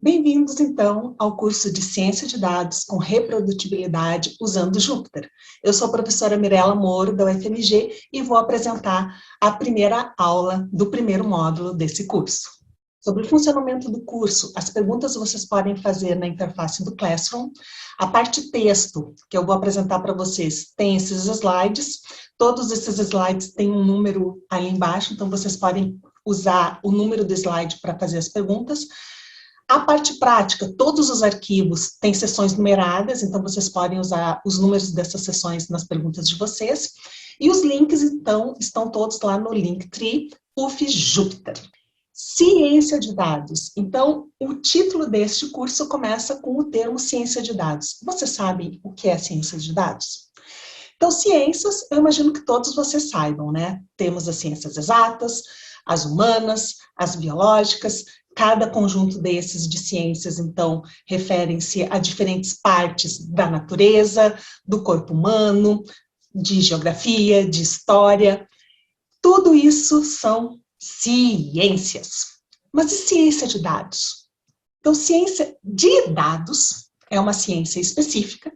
Bem-vindos, então, ao curso de Ciência de Dados com Reprodutibilidade usando Jupyter. Eu sou a professora Mirela Moro, da UFMG, e vou apresentar a primeira aula do primeiro módulo desse curso. Sobre o funcionamento do curso, as perguntas vocês podem fazer na interface do Classroom. A parte texto, que eu vou apresentar para vocês, tem esses slides. Todos esses slides têm um número ali embaixo, então vocês podem usar o número do slide para fazer as perguntas. A parte prática, todos os arquivos têm seções numeradas, então vocês podem usar os números dessas seções nas perguntas de vocês. E os links, então, estão todos lá no Linktree, UF Jupyter. Ciência de dados. Então, o título deste curso começa com o termo ciência de dados. Vocês sabem o que é ciência de dados? Então, ciências, eu imagino que todos vocês saibam, né? Temos as ciências exatas, as humanas, as biológicas. Cada conjunto desses de ciências, então, referem-se a diferentes partes da natureza, do corpo humano, de geografia, de história. Tudo isso são ciências. Mas e ciência de dados? Então, ciência de dados é uma ciência específica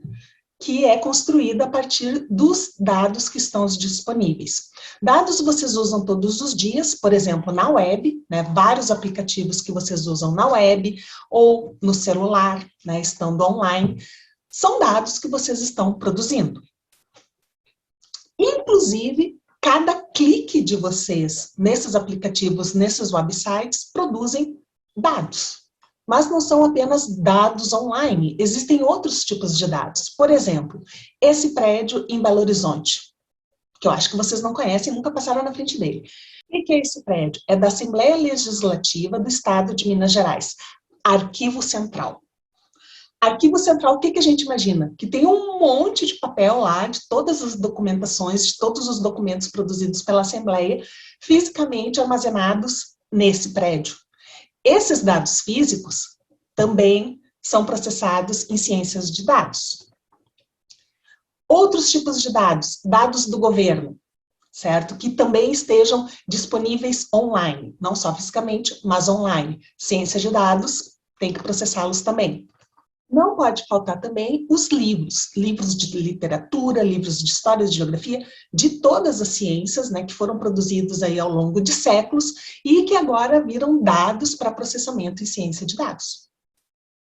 que é construída a partir dos dados que estão disponíveis. Dados vocês usam todos os dias, por exemplo, na web, né, vários aplicativos que vocês usam na web ou no celular, né, estando online, são dados que vocês estão produzindo. Inclusive, cada clique de vocês nesses aplicativos, nesses websites, produzem dados. Mas não são apenas dados online, existem outros tipos de dados. Por exemplo, esse prédio em Belo Horizonte, que eu acho que vocês não conhecem, nunca passaram na frente dele. O que é esse prédio? É da Assembleia Legislativa do Estado de Minas Gerais, Arquivo Central. Arquivo Central, o que a gente imagina? Que tem um monte de papel lá, de todas as documentações, de todos os documentos produzidos pela Assembleia, fisicamente armazenados nesse prédio. Esses dados físicos também são processados em ciências de dados. Outros tipos de dados, dados do governo, certo? Que também estejam disponíveis online, não só fisicamente, mas online. Ciência de dados tem que processá-los também. Não pode faltar também os livros, livros de literatura, livros de história, de geografia, de todas as ciências, né, que foram produzidos aí ao longo de séculos e que agora viram dados para processamento em ciência de dados.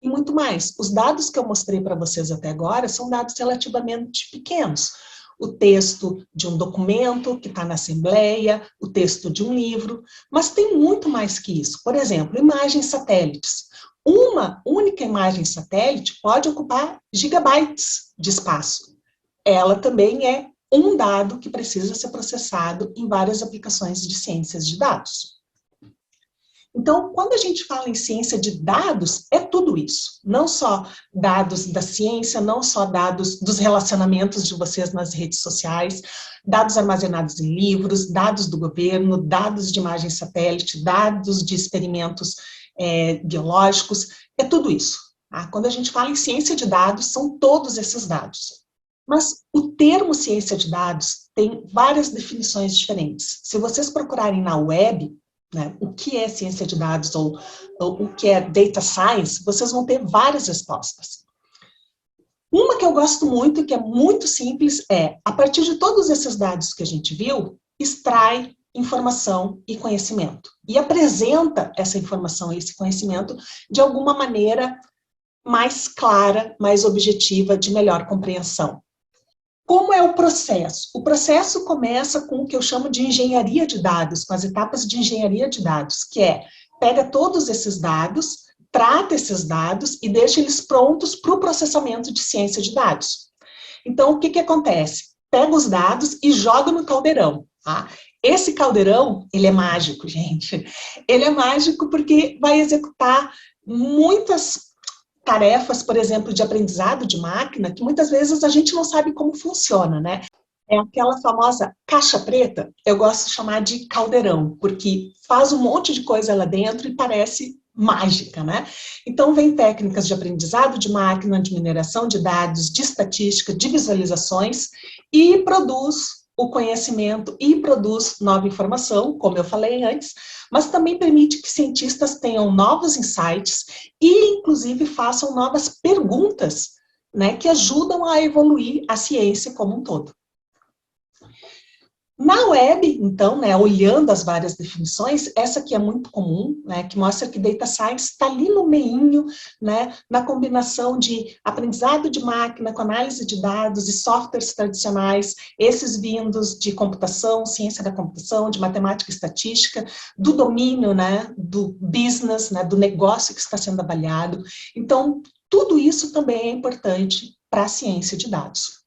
E muito mais. Os dados que eu mostrei para vocês até agora são dados relativamente pequenos. O texto de um documento que está na Assembleia, o texto de um livro, mas tem muito mais que isso. Por exemplo, imagens satélites. Uma única imagem satélite pode ocupar gigabytes de espaço. Ela também é um dado que precisa ser processado em várias aplicações de ciências de dados. Então, quando a gente fala em ciência de dados, é tudo isso. Não só dados da ciência, não só dados dos relacionamentos de vocês nas redes sociais, dados armazenados em livros, dados do governo, dados de imagem satélite, dados de experimentos biológicos, é tudo isso. Tá? Quando a gente fala em ciência de dados, são todos esses dados. Mas o termo ciência de dados tem várias definições diferentes. Se vocês procurarem na web, né, o que é ciência de dados ou o que é data science, vocês vão ter várias respostas. Uma que eu gosto muito, que é muito simples, é, a partir de todos esses dados que a gente viu, extrai informação e conhecimento. E apresenta essa informação e esse conhecimento de alguma maneira mais clara, mais objetiva, de melhor compreensão. Como é o processo? O processo começa com o que eu chamo de engenharia de dados, com as etapas de engenharia de dados, que é, pega todos esses dados, trata esses dados e deixa eles prontos para o processamento de ciência de dados. Então, o que acontece? Pega os dados e joga no caldeirão, tá? Esse caldeirão, ele é mágico, gente. Ele é mágico porque vai executar muitas tarefas, por exemplo, de aprendizado de máquina, que muitas vezes a gente não sabe como funciona, né? É aquela famosa caixa preta, eu gosto de chamar de caldeirão, porque faz um monte de coisa lá dentro e parece mágica, né? Então, vem técnicas de aprendizado de máquina, de mineração de dados, de estatística, de visualizações, e produz o conhecimento e produz nova informação, como eu falei antes, mas também permite que cientistas tenham novos insights e, inclusive, façam novas perguntas, né, que ajudam a evoluir a ciência como um todo. Na web, então, né, olhando as várias definições, essa aqui é muito comum, né, que mostra que Data Science está ali no meinho, né, na combinação de aprendizado de máquina com análise de dados e softwares tradicionais, esses vindos de computação, ciência da computação, de matemática e estatística, do domínio, né, do business, né, do negócio que está sendo avaliado. Então, tudo isso também é importante para a ciência de dados.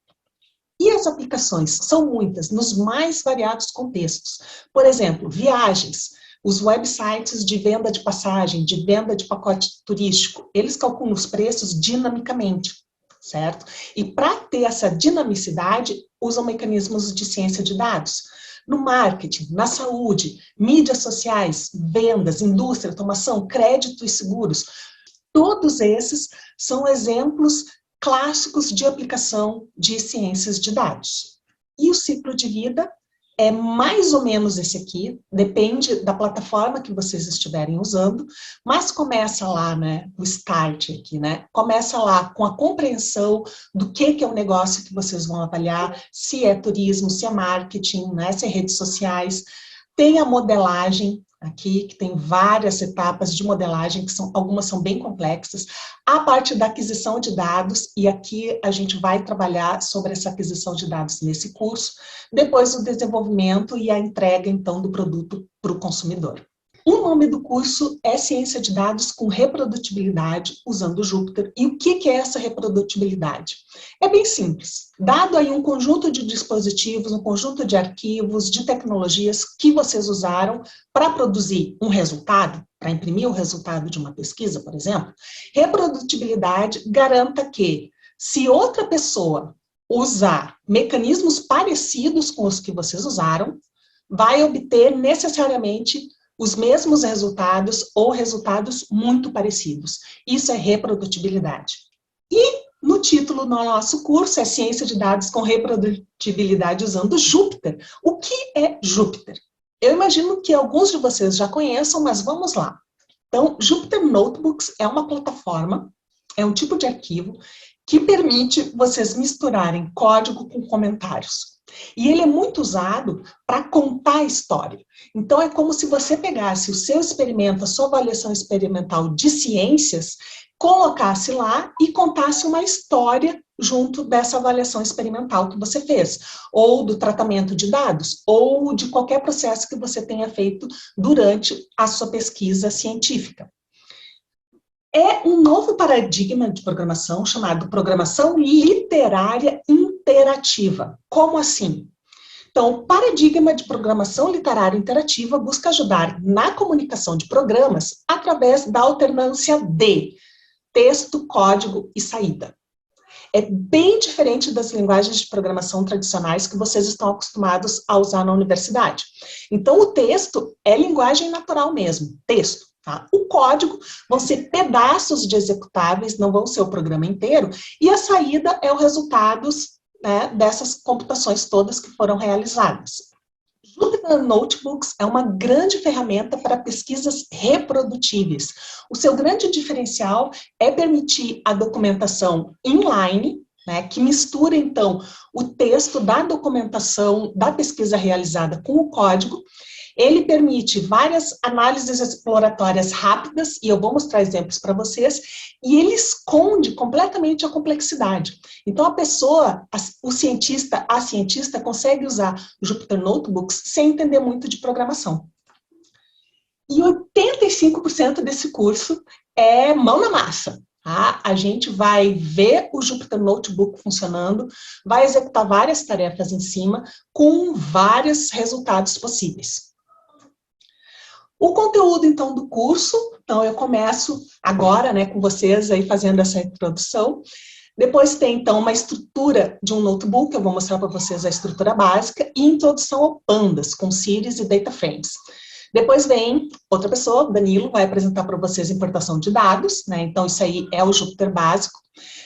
E as aplicações? São muitas, nos mais variados contextos. Por exemplo, viagens. Os websites de venda de passagem, de venda de pacote turístico, eles calculam os preços dinamicamente, certo? E para ter essa dinamicidade, usam mecanismos de ciência de dados. No marketing, na saúde, mídias sociais, vendas, indústria, automação, crédito e seguros. Todos esses são exemplos clássicos de aplicação de ciências de dados. E o ciclo de vida é mais ou menos esse aqui, depende da plataforma que vocês estiverem usando, mas começa lá, né, o start aqui, né, começa lá com a compreensão do que é o negócio que vocês vão avaliar, se é turismo, se é marketing, né, se é redes sociais, tem a modelagem, aqui, que tem várias etapas de modelagem, que algumas são bem complexas, a parte da aquisição de dados, e aqui a gente vai trabalhar sobre essa aquisição de dados nesse curso, depois o desenvolvimento e a entrega, então, do produto para o consumidor. O nome do curso é Ciência de Dados com Reprodutibilidade, usando o Jupyter. E o que é essa reprodutibilidade? É bem simples. Dado aí um conjunto de dispositivos, um conjunto de arquivos, de tecnologias que vocês usaram para produzir um resultado, para imprimir o resultado de uma pesquisa, por exemplo, reprodutibilidade garanta que, se outra pessoa usar mecanismos parecidos com os que vocês usaram, vai obter necessariamente os mesmos resultados ou resultados muito parecidos. Isso é reprodutibilidade. E no título do nosso curso é Ciência de Dados com Reprodutibilidade usando Jupyter. O que é Jupyter? Eu imagino que alguns de vocês já conheçam, mas vamos lá. Então, Jupyter Notebooks é uma plataforma, é um tipo de arquivo que permite vocês misturarem código com comentários. E ele é muito usado para contar a história. Então, é como se você pegasse o seu experimento, a sua avaliação experimental de ciências, colocasse lá e contasse uma história junto dessa avaliação experimental que você fez, ou do tratamento de dados, ou de qualquer processo que você tenha feito durante a sua pesquisa científica. É um novo paradigma de programação chamado programação literária interativa. Como assim? Então, o paradigma de programação literária interativa busca ajudar na comunicação de programas através da alternância de texto, código e saída. É bem diferente das linguagens de programação tradicionais que vocês estão acostumados a usar na universidade. Então, o texto é linguagem natural mesmo, texto. Tá? O código vão ser pedaços de executáveis, não vão ser o programa inteiro, e a saída é o resultado, né, dessas computações todas que foram realizadas. Jupyter Notebooks é uma grande ferramenta para pesquisas reprodutíveis. O seu grande diferencial é permitir a documentação inline, né, que mistura, então, o texto da documentação da pesquisa realizada com o código. Ele permite várias análises exploratórias rápidas, e eu vou mostrar exemplos para vocês, e ele esconde completamente a complexidade. Então, a pessoa, o cientista, a cientista, consegue usar o Jupyter Notebooks sem entender muito de programação. E 85% desse curso é mão na massa. Tá? A gente vai ver o Jupyter Notebook funcionando, vai executar várias tarefas em cima, com vários resultados possíveis. O conteúdo, então, do curso, então eu começo agora, né, com vocês aí fazendo essa introdução. Depois tem, então, uma estrutura de um notebook, eu vou mostrar para vocês a estrutura básica, e introdução ao Pandas, com series e data frames. Depois vem outra pessoa, Danilo, vai apresentar para vocês importação de dados, né? Então, isso aí é o Jupyter básico.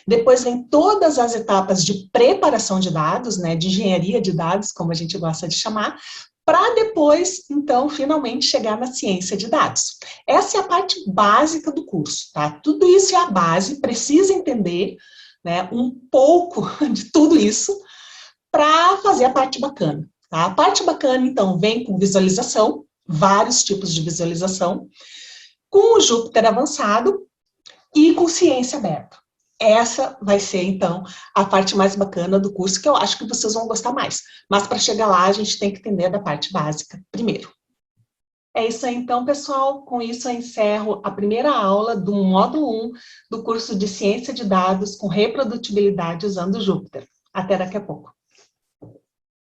Depois vem todas as etapas de preparação de dados, né? De engenharia de dados, como a gente gosta de chamar, para depois, então, finalmente chegar na ciência de dados. Essa é a parte básica do curso, tá? Tudo isso é a base, precisa entender, né, um pouco de tudo isso para fazer a parte bacana, tá? A parte bacana, então, vem com visualização, vários tipos de visualização, com o Jupyter avançado e com ciência aberta. Essa vai ser, então, a parte mais bacana do curso, que eu acho que vocês vão gostar mais. Mas, para chegar lá, a gente tem que entender da parte básica primeiro. É isso aí, então, pessoal. Com isso, eu encerro a primeira aula do módulo 1 do curso de Ciência de Dados com Reprodutibilidade usando o Jupyter. Até daqui a pouco.